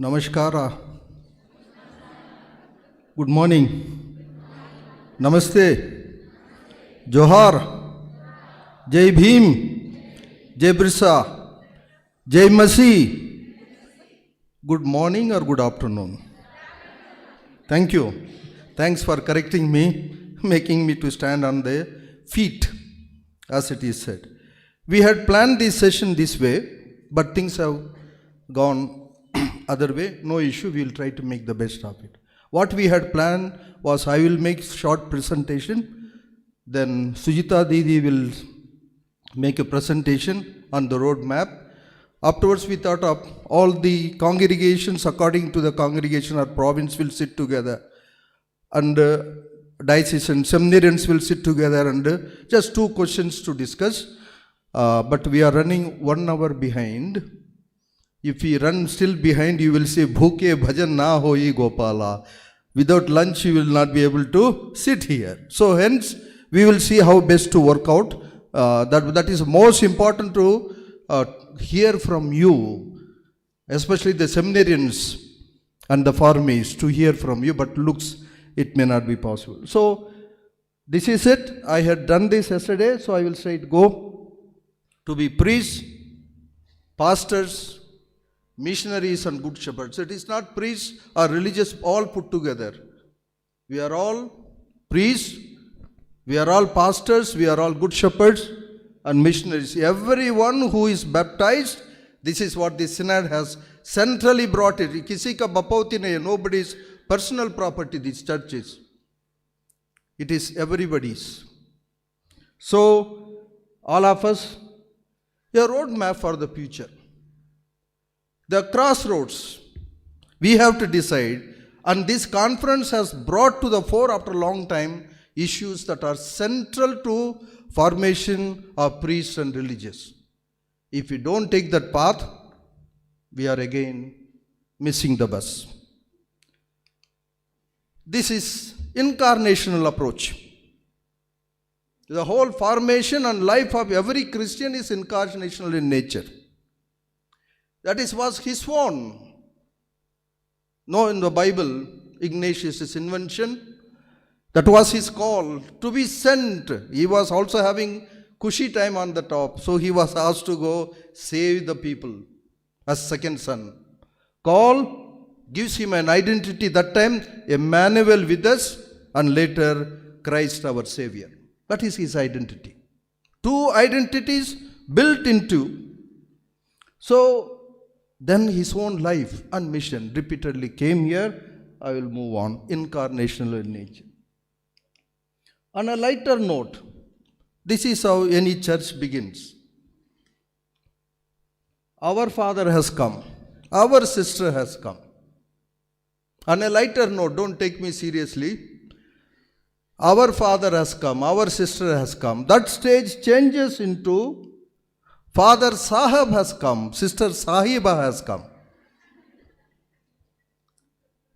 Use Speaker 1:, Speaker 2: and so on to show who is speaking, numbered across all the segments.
Speaker 1: Namaskara. Good morning. Namaste. Johar. Jai Bhim. Jai Birsa. Jai Masi. Good morning or good afternoon. Thank you. Thanks for correcting me, making me to stand on the feet, as it is said. We had planned this session this way, but things have gone other way. No issue, we will try to make the best of it. What we had planned was I will make short presentation, then Sujita Didi will make a presentation on the road map. Afterwards we thought of all the congregations according to the congregation or province will sit together, and diocesan seminarians will sit together, and just two questions to discuss. But we are running 1 hour behind. If we run still behind, you will say, Bhuke bhajan na hoi Gopala. Without lunch, you will not be able to sit here. So hence, we will see how best to work out. That is most important to hear from you, especially the seminarians and the farmers, to hear from you, but looks, it may not be possible. So, this is it. I had done this yesterday, so I will straight go to be priests, pastors, missionaries and good shepherds. It is not priests or religious all put together. We are all priests, we are all pastors, we are all good shepherds and missionaries. Everyone who is baptized, this is what the synod has centrally brought it. Kisi ka bapauti nahi, nobody's personal property, these churches. It is everybody's. So, all of us, a roadmap for the future. The crossroads, we have to decide, and this conference has brought to the fore after a long time issues that are central to formation of priests and religious. If we don't take that path, we are again missing the bus. This is incarnational approach. The whole formation and life of every Christian is incarnational in nature. That was his own. No, in the Bible, Ignatius' invention. That was his call to be sent. He was also having cushy time on the top. So he was asked to go save the people as second son. Call gives him an identity. That time, Emmanuel with us, and later Christ our Savior. That is his identity. Two identities built into. So, then his own life and mission repeatedly came here. I will move on. Incarnational in nature. On a lighter note, this is how any church begins. Our Father has come. Our sister has come. On a lighter note, don't take me seriously. Our Father has come. Our sister has come. That stage changes into Father Sahab has come, Sister Sahiba has come.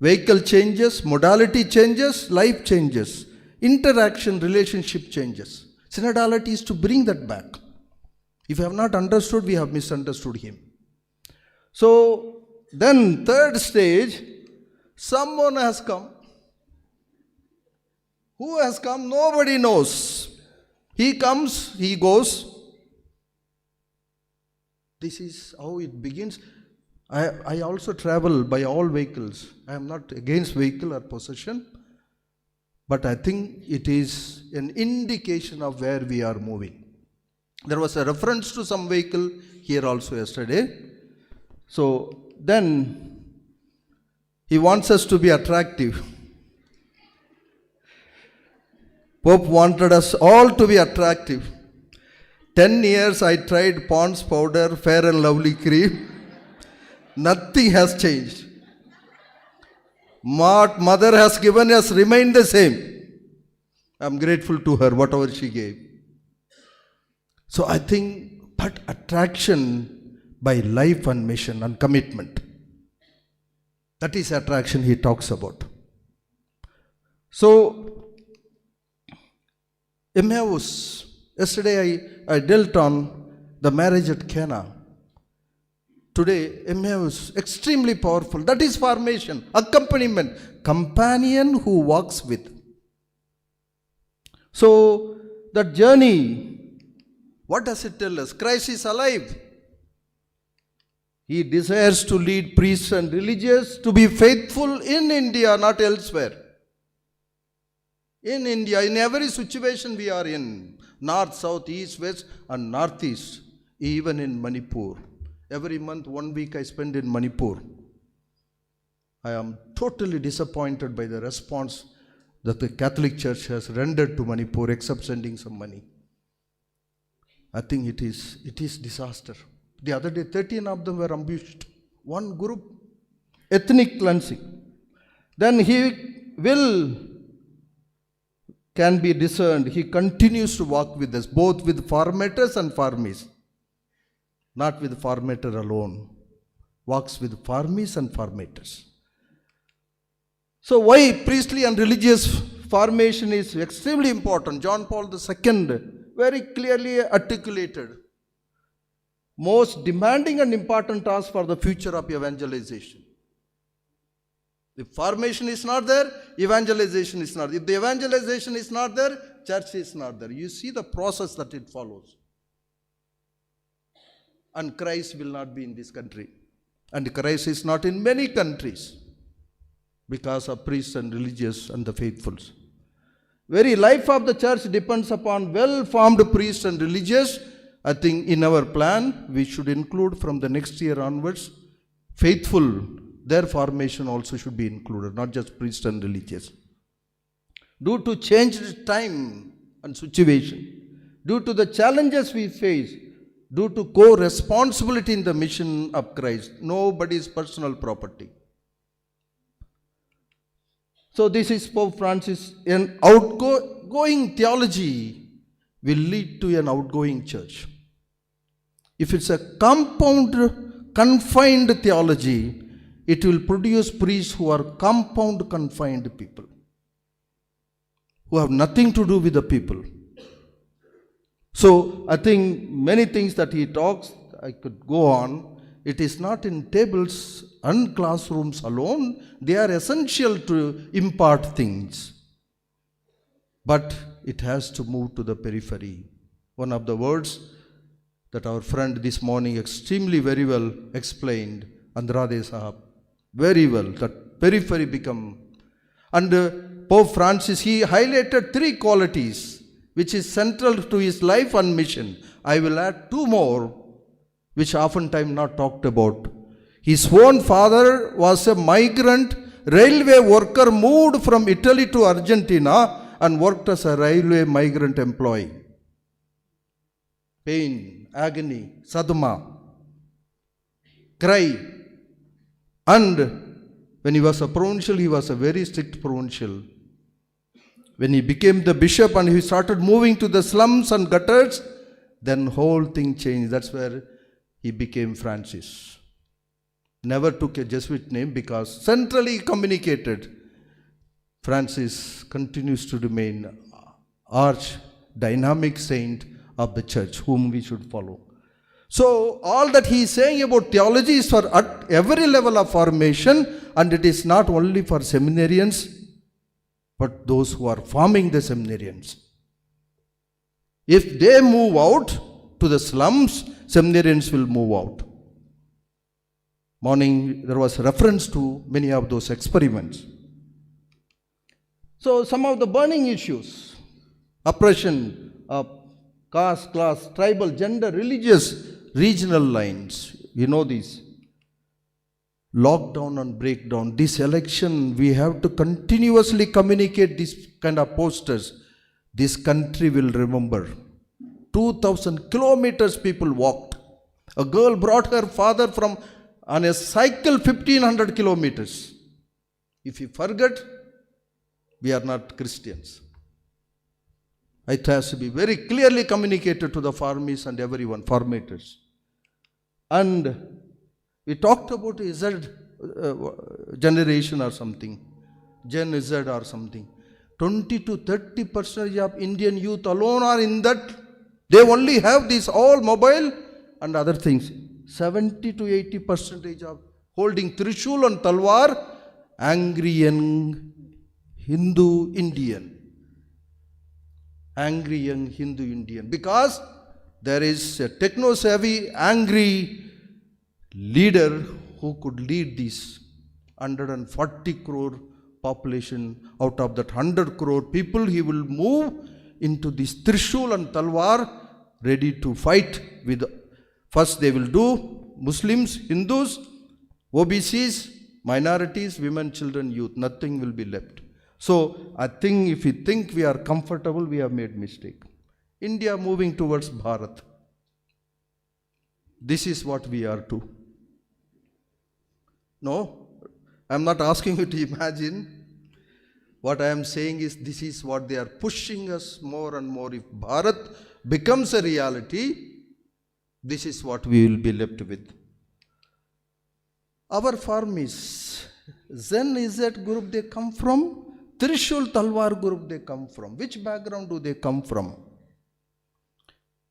Speaker 1: Vehicle changes, modality changes, life changes, interaction, relationship changes. Synodality is to bring that back. If you have not understood, we have misunderstood him. So, then third stage, someone has come. Who has come? Nobody knows. He comes, he goes. This is how it begins. I also travel by all vehicles. I am not against vehicle or possession, but I think it is an indication of where we are moving. There was a reference to some vehicle here also yesterday. So then he wants us to be attractive. Pope wanted us all to be attractive. 10 years I tried Pond's powder, Fair and Lovely cream. Nothing has changed. What mother has given us remained the same. I am grateful to her, whatever she gave. So I think, but attraction by life and mission and commitment. That is attraction he talks about. So, Emmaus. Yesterday I dealt on the marriage at Cana. Today, Emmaus, extremely powerful. That is formation, accompaniment, companion who walks with. So, that journey, what does it tell us? Christ is alive. He desires to lead priests and religious to be faithful in India, not elsewhere. In India, in every situation we are in, north, south, east, west, and northeast, even in Manipur. Every month, 1 week I spend in Manipur. I am totally disappointed by the response that the Catholic Church has rendered to Manipur, except sending some money. I think it is disaster. The other day, 13 of them were ambushed. One group, ethnic cleansing. Then can be discerned. He continues to walk with us, both with formators and formies. Not with formator alone. Walks with formies and formators. So why priestly and religious formation is extremely important? John Paul II very clearly articulated. Most demanding and important task for the future of evangelization. If formation is not there, evangelization is not there. If the evangelization is not there, church is not there. You see the process that it follows. And Christ will not be in this country. And Christ is not in many countries because of priests and religious and the faithfuls. Very life of the church depends upon well-formed priests and religious. I think in our plan, we should include from the next year onwards, faithful, their formation also should be included, not just priests and religious. Due to changed time and situation, due to the challenges we face, due to co-responsibility in the mission of Christ, nobody's personal property. So this is Pope Francis. An outgoing theology will lead to an outgoing church. If it's a confined theology, it will produce priests who are compound confined people, who have nothing to do with the people. So I think many things that he talks, I could go on. It is not in tables and classrooms alone. They are essential to impart things. But it has to move to the periphery. One of the words that our friend this morning extremely very well explained, Andrade Sahab, very well, that periphery become. And Pope Francis, he highlighted 3 qualities which is central to his life and mission. I will add 2 more, which oftentimes not talked about. His own father was a migrant railway worker moved from Italy to Argentina and worked as a railway migrant employee. Pain, agony, sadhma, cry. And when he was a provincial, he was a very strict provincial. When he became the bishop and he started moving to the slums and gutters, then whole thing changed. That's where he became Francis. Never took a Jesuit name because centrally communicated. Francis continues to remain arch dynamic saint of the church, whom we should follow. So all that he is saying about theology is for at every level of formation, and it is not only for seminarians, but those who are forming the seminarians. If they move out to the slums, seminarians will move out. Morning, there was reference to many of those experiments. So some of the burning issues, oppression of caste, class, tribal, gender, religious, regional lines, you know these. Lockdown and breakdown. This election, we have to continuously communicate these kind of posters. This country will remember. 2,000 kilometers people walked. A girl brought her father on a cycle 1,500 kilometers. If you forget, we are not Christians. It has to be very clearly communicated to the formies and everyone, formators. And we talked about Z generation or something, Gen Z or something. 20 to 30% of Indian youth alone are in that. They only have this all mobile and other things. 70 to 80% of holding Trishul and Talwar, angry young Hindu Indian. Angry young Hindu Indian. Because there is a techno-savvy, angry leader who could lead this 140 crore population. Out of that 100 crore people, he will move into this Trishul and Talwar, ready to fight with. First they will do Muslims, Hindus, OBCs, minorities, women, children, youth. Nothing will be left. So I think if we think we are comfortable, we have made mistake. India moving towards Bharat. This is what we are to. No, I am not asking you to imagine. What I am saying is this is what they are pushing us more and more. If Bharat becomes a reality, this is what we will be left with. Our farm is Zen Izzat group they come from, Trishul Talwar group they come from. Which background do they come from?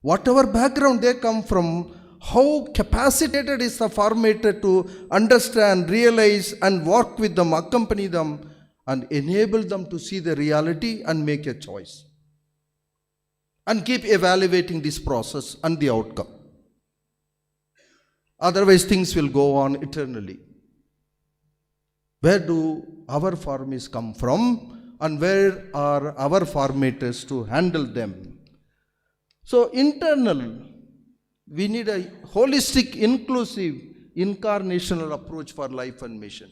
Speaker 1: Whatever background they come from, how capacitated is the formator to understand, realize and work with them, accompany them and enable them to see the reality and make a choice. And keep evaluating this process and the outcome. Otherwise things will go on eternally. Where do our farmers come from and where are our formators to handle them? So internal, we need a holistic, inclusive, incarnational approach for life and mission.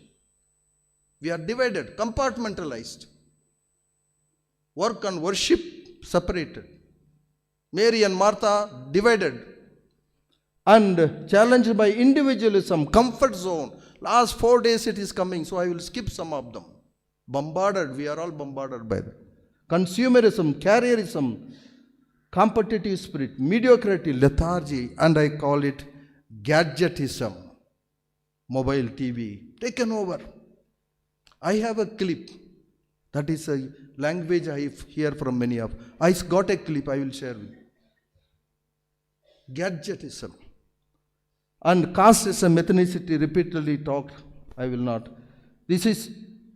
Speaker 1: We are divided, compartmentalized. Work and worship separated. Mary and Martha divided and challenged by individualism, comfort zone. Last 4 days it is coming, so I will skip some of them. Bombarded, we are all bombarded by that. Consumerism, carrierism, competitive spirit, mediocrity, lethargy, and I call it gadgetism. Mobile TV, taken over. I have a clip. That is a language I hear from many of. I got a clip, I will share with you. Gadgetism. And casteism, ethnicity, repeatedly talked. I will not.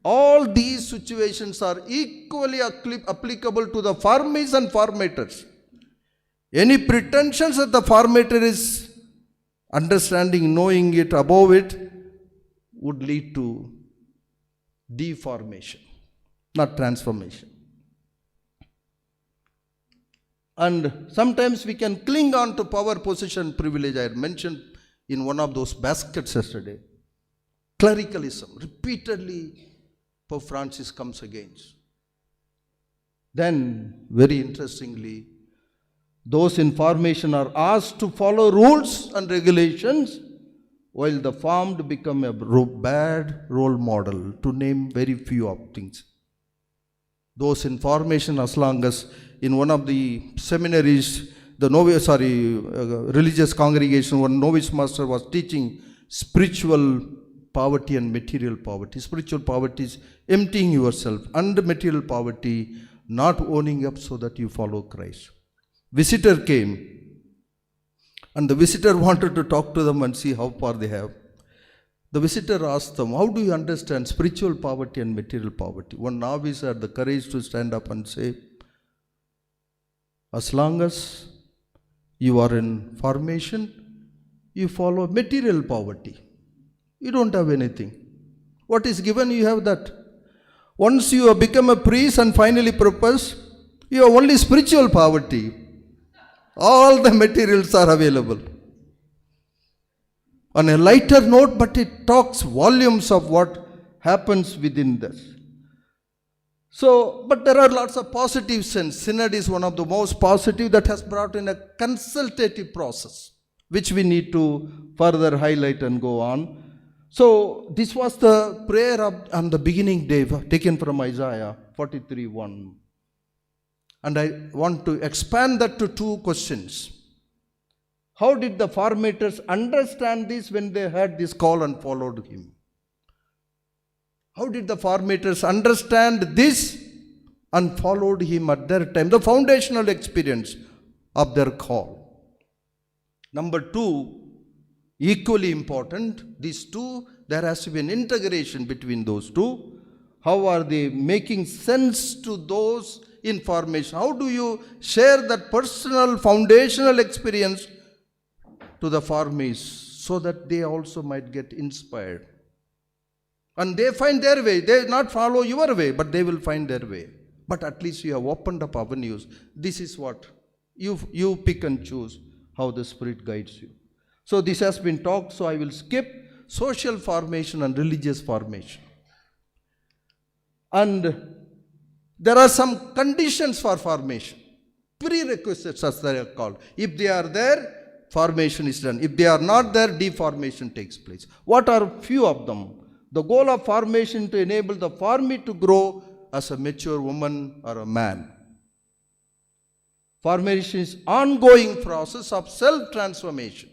Speaker 1: All these situations are equally applicable to the farmers and farmators. Any pretensions that the farmator is understanding, knowing it, above it, would lead to deformation, not transformation. And sometimes we can cling on to power, position, privilege. I had mentioned in one of those baskets yesterday. Clericalism, repeatedly Pope Francis comes against. Then, very interestingly, those in formation are asked to follow rules and regulations, while the farmed become a bad role model, to name very few of things. Those in formation, as long as in one of the seminaries, religious congregation, one novice master was teaching spiritual poverty and material poverty. Spiritual poverty is emptying yourself, and material poverty, not owning up so that you follow Christ. Visitor came, and the visitor wanted to talk to them and see how far they have. The visitor asked them, how do you understand spiritual poverty and material poverty? One novice had the courage to stand up and say, as long as you are in formation, you follow material poverty. You don't have anything. What is given, you have that. Once you have become a priest and finally propose, you have only spiritual poverty. All the materials are available. On a lighter note, but it talks volumes of what happens within this. So, but there are lots of positive sense. Synod is one of the most positive that has brought in a consultative process, which we need to further highlight and go on. So, this was the prayer on the beginning day, taken from Isaiah 43:1. And I want to expand that to two questions. How did the formators understand this when they heard this call and followed him? How did the formators understand this and followed him at their time? The foundational experience of their call. Number two, equally important. These two, there has to be an integration between those two. How are they making sense to those in formation? How do you share that personal foundational experience to the formees so that they also might get inspired? And they find their way. They not follow your way, but they will find their way. But at least you have opened up avenues. This is what you pick and choose how the Spirit guides you. So this has been talked, so I will skip social formation and religious formation. And there are some conditions for formation, prerequisites as they are called. If they are there, formation is done. If they are not there, deformation takes place. What are few of them? The goal of formation to enable the formee to grow as a mature woman or a man. Formation is ongoing process of self-transformation.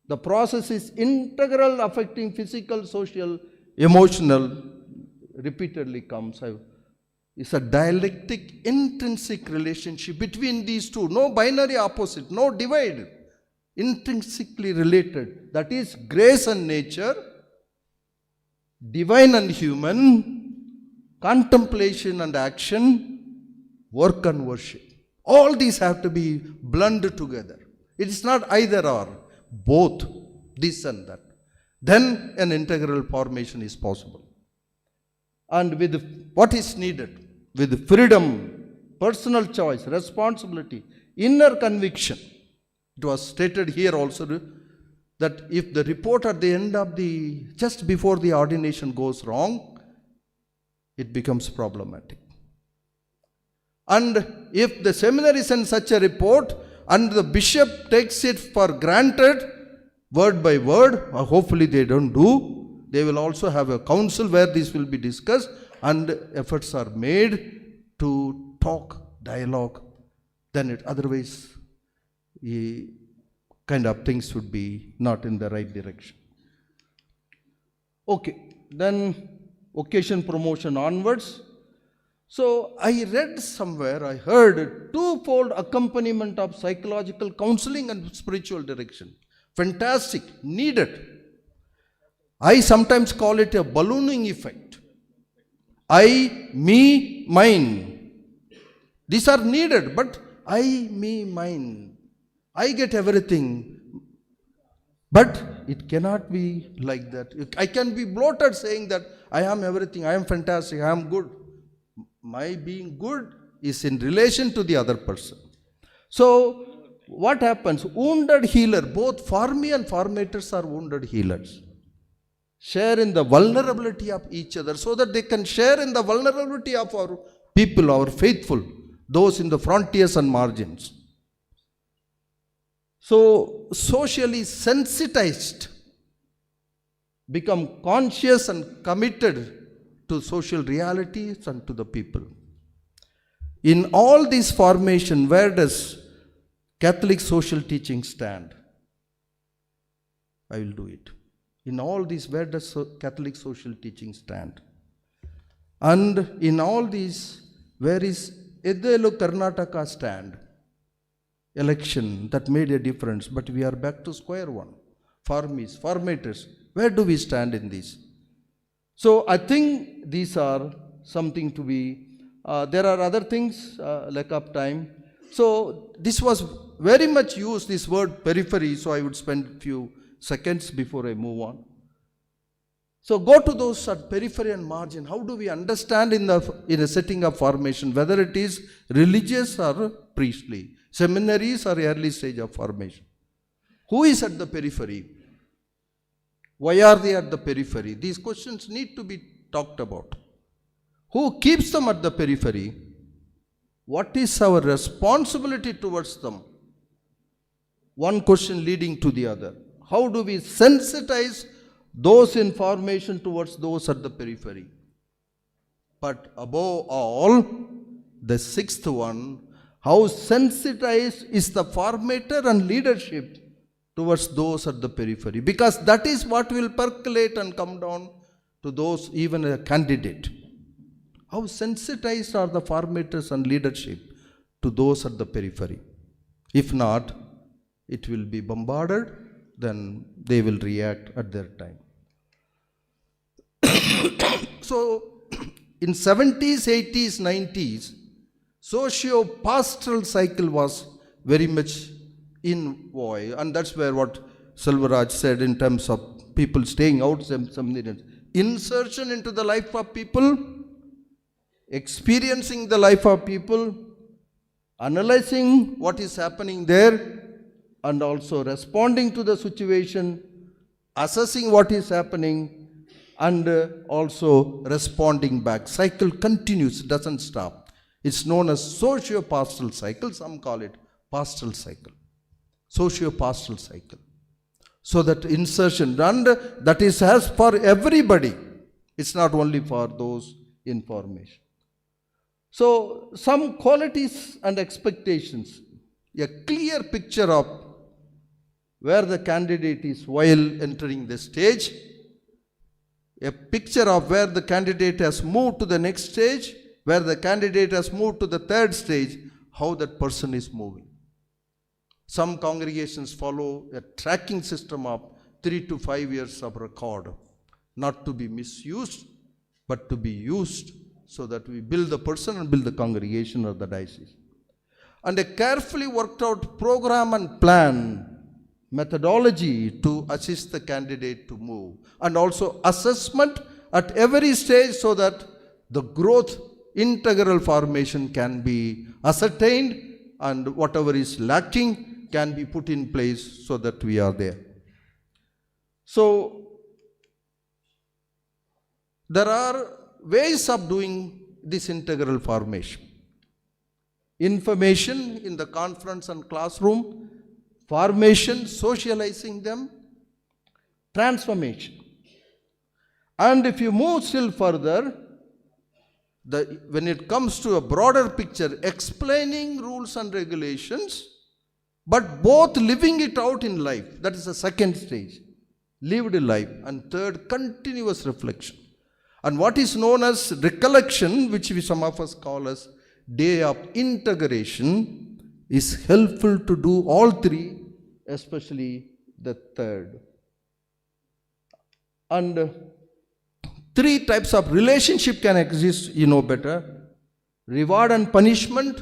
Speaker 1: The process is integral, affecting physical, social, emotional, repeatedly comes. It's a dialectic, intrinsic relationship between these two. No binary opposite, no divide. Intrinsically related. That is grace and nature, divine and human, contemplation and action, work and worship. All these have to be blended together. It is not either or, both, this and that. Then an integral formation is possible. And with what is needed, with freedom, personal choice, responsibility, inner conviction. It was stated here also that if the report at the end of just before the ordination goes wrong, it becomes problematic. And if the seminary sends such a report and the bishop takes it for granted, word by word, hopefully they don't do, they will also have a council where this will be discussed and efforts are made to talk, dialogue. Then otherwise, kind of things would be not in the right direction. Okay, then occasion promotion onwards. So I read somewhere, I heard twofold accompaniment of psychological counseling and spiritual direction. Fantastic, needed. I sometimes call it a ballooning effect. I, me, mine. These are needed, but I, me, mine. I get everything. But it cannot be like that. I can be bloated saying that I am everything, I am fantastic, I am good. My being good is in relation to the other person. So, what happens? Wounded healer, both formee and formators are wounded healers. Share in the vulnerability of each other so that they can share in the vulnerability of our people, our faithful, those in the frontiers and margins. So, socially sensitized, become conscious and committed to social realities and to the people. In all this formation, where does Catholic social teaching stand? I will do it. In all these, where does Catholic social teaching stand? And in all these, where is Edelu Karnataka stand? Election that made a difference, but we are back to square one. Formees, formators, where do we stand in this? So I think these are something to be, there are other things, lack of time. So this was very much used, this word periphery, so I would spend a few seconds before I move on. So go to those at periphery and margin. How do we understand in a setting of formation, whether it is religious or priestly, seminaries or early stage of formation? Who is at the periphery? Why are they at the periphery? These questions need to be talked about. Who keeps them at the periphery? What is our responsibility towards them? One question leading to the other. How do we sensitize those in formation towards those at the periphery? But above all, the sixth one, how sensitized is the formator and leadership towards those at the periphery? Because that is what will percolate and come down to those, even a candidate. How sensitized are the formators and leadership to those at the periphery? If not, it will be bombarded then they will react at their time. So, in 70s, 80s, 90s, socio-pastoral cycle was very much in vogue, and that's where what Selvaraj said in terms of people staying out some insertion into the life of people, experiencing the life of people, analyzing what is happening there, and also responding to the situation, assessing what is happening, and also responding back. Cycle continues, doesn't stop. It's known as socio-pastoral cycle. Some call it pastoral cycle. Socio-pastoral cycle. So that insertion, and that is as for everybody. It's not only for those in formation. So some qualities and expectations. A clear picture of where the candidate is while entering the stage. A picture of where the candidate has moved to the next stage, where the candidate has moved to the third stage, how that person is moving. Some congregations follow a tracking system of 3 to 5 years of record, not to be misused, but to be used so that we build the person and build the congregation or the diocese. And a carefully worked out program and plan, methodology to assist the candidate to move, and also assessment at every stage so that the growth integral formation can be ascertained and whatever is lacking can be put in place so that we are there. So there are ways of doing this integral formation. Information in the conference and classroom, formation, socializing them, transformation. And if you move still further, when it comes to a broader picture, explaining rules and regulations, but both living it out in life, that is the second stage, lived life, and third, continuous reflection. And what is known as recollection, which some of us call as day of integration, is helpful to do all three, especially the third. And three types of relationship can exist, you know better. Reward and punishment,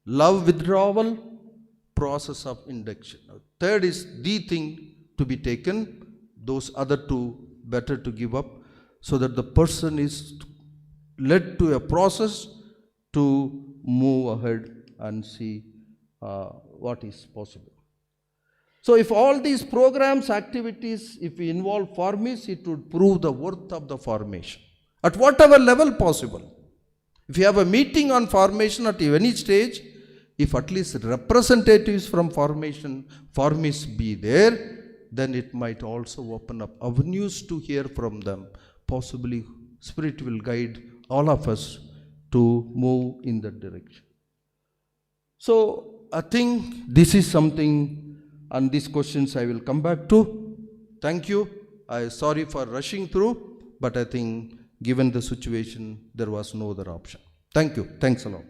Speaker 1: love withdrawal, process of induction. Third is the thing to be taken, those other two better to give up, so that the person is led to a process to move ahead and see what is possible. So if all these programs, activities, if we involve formis, it would prove the worth of the formation at whatever level possible. If you have a meeting on formation at any stage, if at least representatives from formation, formis be there, then it might also open up avenues to hear from them. Possibly Spirit will guide all of us to move in that direction. So I think this is something, and these questions I will come back to. Thank you. I'm sorry for rushing through, but I think given the situation, there was no other option. Thank you. Thanks a lot.